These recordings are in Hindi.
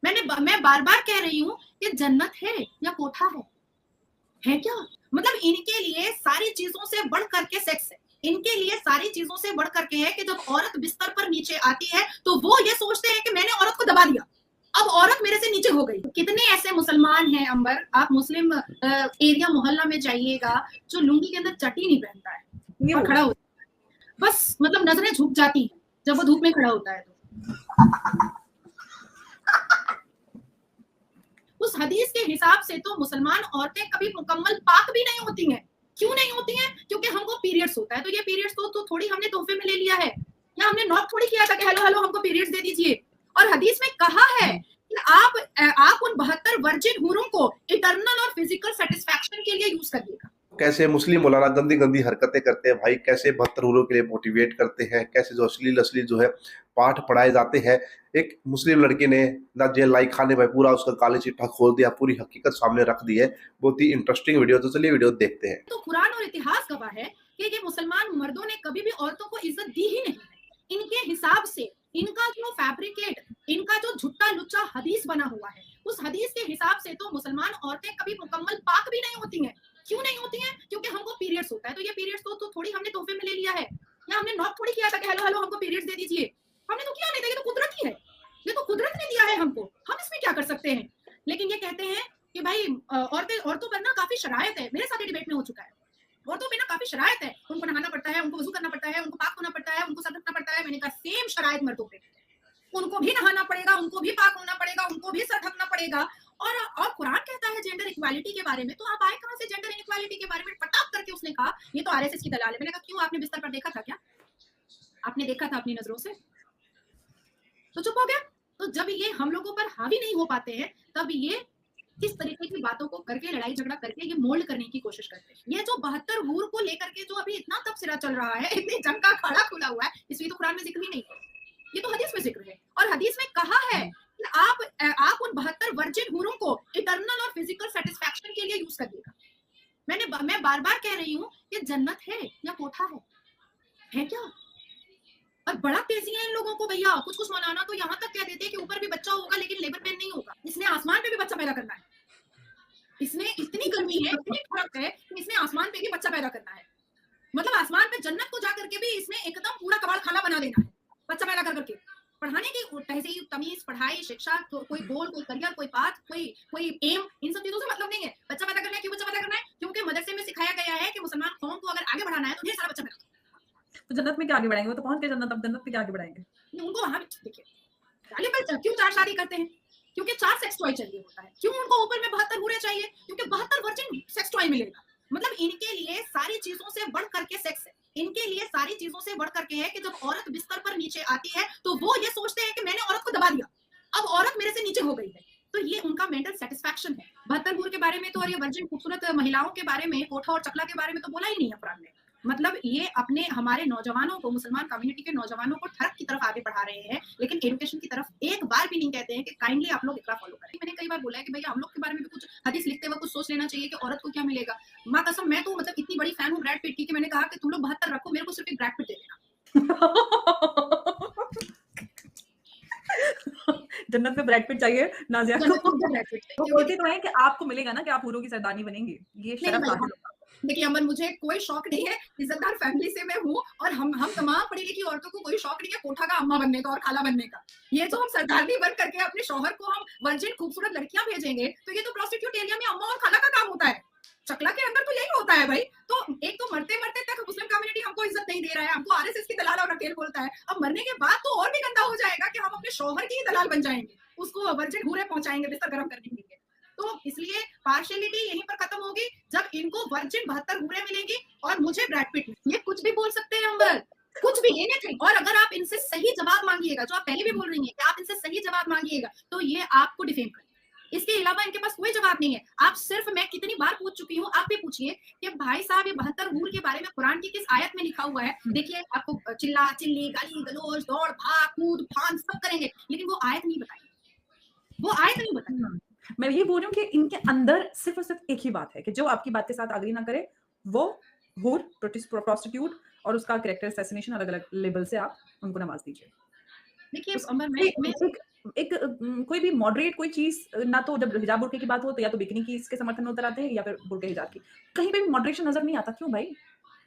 मैं बार बार कह रही हूँ कि जन्नत है या कोठा है क्या? मतलब इनके लिए सारी चीजों से बढ़ करके सेक्स है, इनके लिए सारी चीजों से बढ़ करके है कि जब औरत बिस्तर पर नीचे आती है तो वो ये सोचते हैं कि मैंने औरत को दबा दिया, अब औरत मेरे से नीचे हो गई। कितने ऐसे मुसलमान हैं अंबर, आप मुस्लिम एरिया मोहल्ला में जाइएगा जो लुंगी के अंदर चटी नहीं पहनता है और खड़ा होता है, बस मतलब नजरें झुक जाती है जब वो धूप में खड़ा होता है तो। उस हदीस के हिसाब से तो मुसलमान औरतें कभी मुकम्मल पाक भी नहीं होती हैं। क्यों नहीं होती हैं? क्योंकि हमको पीरियड्स होता है, तो ये पीरियड्स तो थोड़ी हमने तोहफे में ले लिया है, या हमने नॉक थोड़ी किया था कि हेलो हेलो हमको पीरियड्स दे दीजिए। और हदीस में कहा है कि आप उन 72 वर्जिन हूरों को इटर्नल और फिजिकल सेटिस्फैक्शन के लिए यूज करिएगा। कैसे मुस्लिम मौलाना गंदी गंदी हरकतें करते हैं भाई, कैसे 72 हूरों के लिए मोटिवेट करते हैं, कैसे जो अश्लील जो है पाठ पढ़ाए जाते हैं। एक मुस्लिम लड़की ने ना जेल लाई खाने में पूरा उसका काली चिट्ठा खोल दिया, पूरी हकीकत सामने रख दी है। बहुत ही इंटरेस्टिंग वीडियो, तो चलिए वीडियो देखते हैं। तो कुरान और इतिहास गवाह है कि ये मुसलमान मर्दों ने कभी भी औरतों को इज्जत दी ही नहीं है। इनके हिसाब से इनका जो फैब्रिकेट, इनका जो झुट्टा लुच्चा हदीस बना हुआ है, उस हदीस के हिसाब से तो मुसलमान औरतें कभी मुकम्मल पाक भी नहीं होती हैं। क्यों नहीं होती हैं? क्योंकि हमको पीरियड्स होता है, तो ये पीरियड्स तो थोड़ी हमने तोहफे में ले लिया है, या हमने नॉक थोड़ी किया था कि हेलो हेलो हमको पीरियड्स दे दीजिए। हमने तो किया नहीं था, ये तो कुदरत ही है, ये तो कुदरत ने दिया है हमको, हम इसमें क्या कर सकते हैं। लेकिन ये कहते हैं कि भाई औरतों पर ना काफी शरायत है। मेरे साथ ये डिबेट में हो चुका है, औरतों पे ना काफी शरायत है, उनको नहाना पड़ता है, उनको वजू करना पड़ता है, उनको पाक होना पड़ता है, उनको सर ढकना पड़ता है। मैंने कहा सेम शरायत मर्दों पे, उनको भी नहाना पड़ेगा, उनको भी पाक होना पड़ेगा, उनको भी सर ढकना पड़ेगा। और कुरान कहता है जेंडर इक्वालिटी के बारे में, तो आप आए कहां से जेंडर इक्वालिटी के बारे में? पटाख करके उसने कहा ये तो आरएसएस की दलाल है। मैंने कहा क्यों, आपने बिस्तर पर देखा था क्या? आपने देखा था अपनी नजरों से? तो चुप हो गया। तो जब ये हम लोगों पर हावी नहीं हो पाते हैं, तब ये किस तरीके की बातों को करके, लड़ाई झगड़ा करके ये मोल्ड करने की कोशिश करते हैं। ये जो 72 हूर को लेकर के जो अभी इतना तबसरा चल रहा है, इतनी जंग का अखाड़ा खुला हुआ है, इसमें तो कुरान में जिक्र ही नहीं है, ये तो हदीस में जिक्र है। और हदीस में कहा है कि आप उन 72 वर्जिन हूरों को इटर्नल और फिजिकल सेटिस्फैक्शन के लिए यूज करिएगा। मैं बार बार कह रही हूँ कि जन्नत है या कोठा है क्या? और बड़ा तेजी है इन लोगों को भैया। कुछ कुछ मौलाना तो यहाँ तक कह देते हैं कि ऊपर भी बच्चा होगा लेकिन लेबर पेन नहीं होगा, इसने आसमान पे भी बच्चा पैदा करना है। इसने इतनी गर्मी है, इतनी ठंड है कि इसने आसमान पे भी बच्चा पैदा करना है। मतलब आसमान पे जन्नत को जाकर के भी इसने एकदम पूरा कबाड़ खाना बना देना है, बच्चा पैदा कर करके। पढ़ाने की तहजीब, तमीज, पढ़ाई, शिक्षा, कोई गोल, कोई करियर, कोई पाथ, कोई एम, इन सब चीजों से मतलब नहीं है। बच्चा पैदा करना है। क्यों बच्चा पैदा करना है? क्योंकि मदरसे में सिखाया गया है कि मुसलमान कौम को अगर आगे बढ़ाना है तो ढेर सारा बच्चा पैदा करो। तो जन्नत में क्या आगे बढ़ाएंगे? वो तो पहुंच गए जन्नत, अब जन्नत में क्या आगे बढ़ाएंगे? उनको वहां देखिए, क्यों 4 शादी करते हैं? क्योंकि 4 सेक्स टॉय चाहिए होता है। क्यों उनको ऊपर में 72 हूरें चाहिए? क्योंकि 72 वर्जिन सेक्स टॉय मिलेगा। मतलब इनके लिए सारी चीजों से बढ़ करके सेक्स है, इनके लिए सारी चीजों से बढ़ करके है कि जब औरत बिस्तर पर नीचे आती है तो वो ये सोचते हैं कि मैंने औरत को दबा दिया, अब औरत मेरे से नीचे हो गई है। तो ये उनका मेंटल सेटिस्फैक्शन है। 72 हूर के बारे में तो, और ये वर्जिन खूबसूरत महिलाओं के बारे में, कोठा और चकला के बारे में तो बोला ही नहीं है कुरान ने। मतलब ये अपने हमारे नौजवानों को, मुसलमान कम्युनिटी के नौजवानों को ठग की तरफ आगे बढ़ा रहे हैं, लेकिन एजुकेशन की तरफ एक बार भी नहीं कहते हैं कि काइंडली आप लोग इकरा फॉलो करें। मैंने कई बार बोला है कि भैया हम लोग के बारे में भी कुछ हदीस लिखते वक्त कुछ सोच लेना चाहिए कि औरत को क्या मिलेगा। माँ कसम, मैं तो मतलब इतनी बड़ी फैन हूँ ब्रैड पिट की कि मैंने कहा कि तुम लोग 72 रखो, मेरे को सिर्फ एक ब्रैड पिट दे देना। जन्नत में ब्रैड पिट चाहिए नाजिया को। ब्रैड पिट वो बोलते तो हैं कि आपको मिलेगा ना कि आप हूरों की सरदारनी बनेंगी, ये शर्फ हासिल होगा। देखिए अमन, मुझे कोई शौक नहीं है, इज्जतदार फैमिली से मैं हूँ, और हम तमाम पढ़ी लिखी औरतों को कोई शौक नहीं है कोठा का अम्मा बनने का और खाला बनने का। ये जो हम सरदारनी बन करके अपने शौहर को हम वर्जिन खूबसूरत लड़कियां भेजेंगे, तो ये तो प्रोस्टिट्यूट एरिया में अम्मा और खाला का काम होता है। चकला के अंदर तो यही होता है भाई। तो एक तो मरते मरते तक मुस्लिम कम्युनिटी हमको इज्जत नहीं दे रहा है, हमको आरएसएस की दलाल और अकेल बोलता है। अब मरने के बाद तो और भी गंदा हो जाएगा कि हम अपने शौहर की ही दलाल बन जाएंगे, उसको वर्जिन हूरें पहुंचाएंगे बिस्तर गर्म करने के लिए। तो इसलिए पार्शियलिटी यहीं पर खत्म होगी जब इनको वर्जिन 72 हूरें मिलेंगी और मुझे ब्रैड पिट। ये कुछ भी बोल सकते हैं अंबर, कुछ भी, एनीथिंग। और अगर आप इनसे सही जवाब मांगिएगा, जो आप पहले भी बोल रही हैं कि आप इनसे सही जवाब मांगिएगा, तो ये आपको डिफेम करेंगे। इसके अलावा इनके पास कोई जवाब नहीं है। आप सिर्फ, मैं कितनी बार पूछ चुकी हूँ, आप भी पूछिए कि भाई साहब ये 72 हूर के बारे में कुरान की किस आयत में लिखा हुआ है। देखिए आपको चिल्ला चिल्ली, गाली गलोच, दौड़ भाग, कूद फान सब करेंगे, लेकिन वो आयत नहीं बताएंगे, वो आयत नहीं बताएंगे। मैं ये बोल रही हूँ कि इनके अंदर सिर्फ और सिर्फ एक ही बात है कि जो आपकी बात के साथ अग्री ना करे वो हूर, प्रोस्टिट्यूट और उसका कैरेक्टर असैसिनेशन, अलग अलग लेवल से आप उनको नवाज दीजिए। देखिए अमर, मैं एक कोई भी मॉडरेट कोई चीज़ ना तो जब हिजाब बुर्के की बात हो तो या तो बिकिनी की इसके समर्थन में उतर आते हैं या फिर बुर्के हिजाब की। कहीं पे भी मॉडरेशन नज़र नहीं आता, क्यों भाई?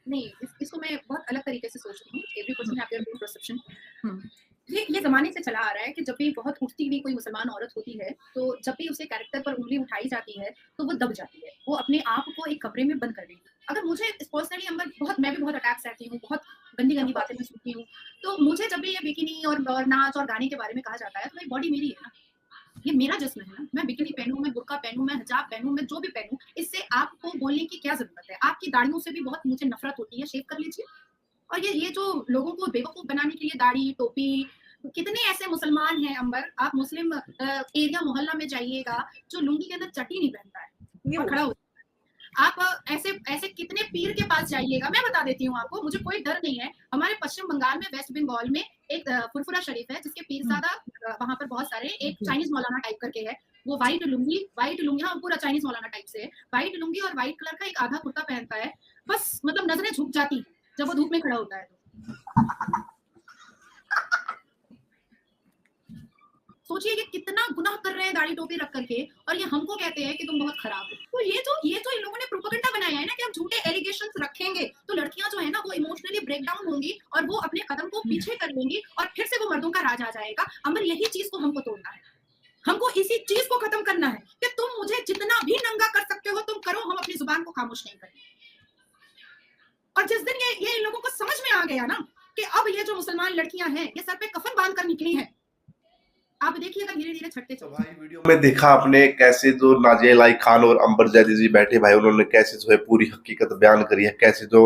नहीं, इसको मैं बहुत अलग तरीके से सोच रही हूँ। Every hmm, person have their own perception. हुँ, ये ज़माने से चला आ रहा है कि जब भी बहुत उठती हुई कोई मुसलमान औरत होती है, तो जब भी उसके कैरेक्टर पर उँगली उठाई जाती है, तो वो दब जाती है। वो अपने आप को एक कमरे में बंद कर लेती है। अगर मुझे पर्सनली अंदर बहुत मैं भी बहुत अटैक सहती हूँ, बहुत ऑफ गंदी-गंदी बातें कोर्स। मैं सुनती हूँ। तो मुझे जब भी ये बिकिनी और नाच और गाने के बारे में कहा जाता है, तो ये बॉडी मेरी है ना, ये मेरा जिस्म है ना। मैं बिकिनी पहनूँ, मैं बुर्का पहनूँ, मैं हिजाब पहनूँ, मैं जो भी पहनूँ, इससे आपको बोलने की क्या ज़रूरत है? आपकी दाढ़ियों से भी बहुत मुझे नफ़रत होती है, शेव कर लीजिए। और ये जो लोगों को बेवकूफ बनाने के लिए दाढ़ी, टोपी, कितने ऐसे मुसलमान हैं अंबर, आप मुस्लिम एरिया मोहल्ला में जाइएगा, जो लुंगी के अंदर चड्डी नहीं पहनता है और न्यूज़। खड़ा हो। आप ऐसे ऐसे कितने पीर के पास जाइएगा, मैं बता देती हूँ आपको, मुझे कोई डर नहीं है। हमारे पश्चिम बंगाल में, वेस्ट बंगाल में एक फुरफुरा शरीफ है, जिसके हुँ, पीरज़ादा वहाँ पर बहुत सारे, एक जी। चाइनीज़ मौलाना टाइप करके है। वो व्हाइट लुंगी, हाँ, पूरा चाइनीज़ मौलाना टाइप से है। व्हाइट लुंगी और व्हाइट कलर का एक आधा कुर्ता पहनता है। बस मतलब नज़रें झुक जाती हैं, जब वो धूप में खड़ा होता है तो। सोचिए कि कितना गुनाह कर रहे हैं दाढ़ी टोपी रख करके, और ये हमको कहते हैं कि तुम बहुत खराब हो। तो ये जो इन लोगों ने प्रोपेगेंडा बनाया है ना कि हम झूठे एलिगेशंस रखेंगे तो लड़कियां जो है ना वो इमोशनली ब्रेक डाउन होंगी और वो अपने कदम को पीछे कर लेंगी और फिर से वो मर्दों का राज आ जाएगा। अमर यही चीज को हमको तोड़ना है, हमको इसी चीज को खत्म करना है कि तुम मुझे जितना भी नंगा कर सकते हो तुम करो, हम अपनी जुबान को खामोश नहीं करेंगे। और जिस दिन ये इन लोगों को समझ में आ गया ना कि अब ये जो मुसलमान लड़कियां हैं ये सर पे कफन बांध कर निकली हैं, आप देखिएगा धीरे धीरे छटते तो चले भाई वीडियो में देखा आपने कैसे जो नाजिया इलाही खान और अंबर जैदी जी बैठे भाई, उन्होंने कैसे जो है पूरी हकीकत बयान करी है, कैसे जो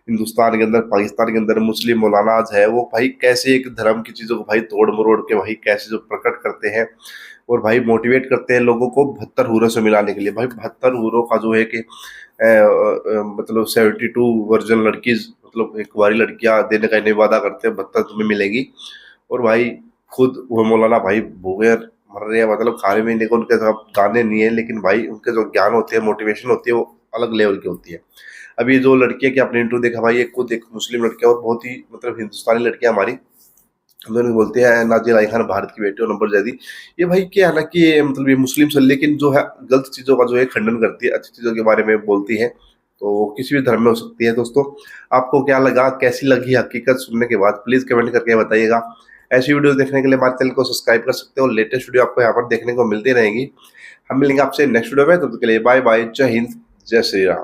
हिंदुस्तान के अंदर पाकिस्तान के अंदर मुस्लिम मौलानाज है वो भाई कैसे एक धर्म की चीजों को भाई तोड़ मरोड़ के भाई कैसे जो प्रकट करते हैं और भाई मोटिवेट करते हैं लोगों को 72 हूरों से मिलाने के लिए। भाई 72 हूरों का जो है कि मतलब 72 वर्जन लड़की, मतलब एक कुंवारी लड़कियां देने का इन्हें वादा करते हैं 72 तुम्हें मिलेंगी। और भाई खुद वो मौलाना भाई भूखे मर रहे हैं, मतलब खाने पीने को उनके साथ दाने नहीं है, लेकिन भाई उनके जो ज्ञान होते हैं, मोटिवेशन होती है, वो अलग लेवल की होती है। अभी जो लड़की है कि आपने इंटरव्यू देखा भाई, एक खुद एक मुस्लिम लड़की है और बहुत ही मतलब हिंदुस्तानी लड़की है हमारी, हम दोनों बोलते हैं नाजिया इलाही खान भारत की बेटी और नंबर जैदी। ये भाई क्या है ना कि ये मतलब ये मुस्लिम से, लेकिन जो है गलत चीज़ों का जो है खंडन करती है, अच्छी चीज़ों के बारे में बोलती है। तो किसी भी धर्म में हो सकती है। दोस्तों आपको क्या लगा, कैसी लगी हकीकत सुनने के बाद, प्लीज़ कमेंट करके बताइएगा। ऐसी वीडियोस देखने के लिए हमारे चैनल को सब्सक्राइब कर सकते हो और लेटेस्ट वीडियो आपको यहाँ पर देखने को मिलती रहेंगी। हम मिलेंगे आपसे नेक्स्ट वीडियो में, तब तक के लिए बाय बाय, जय हिंद, जय श्री राम।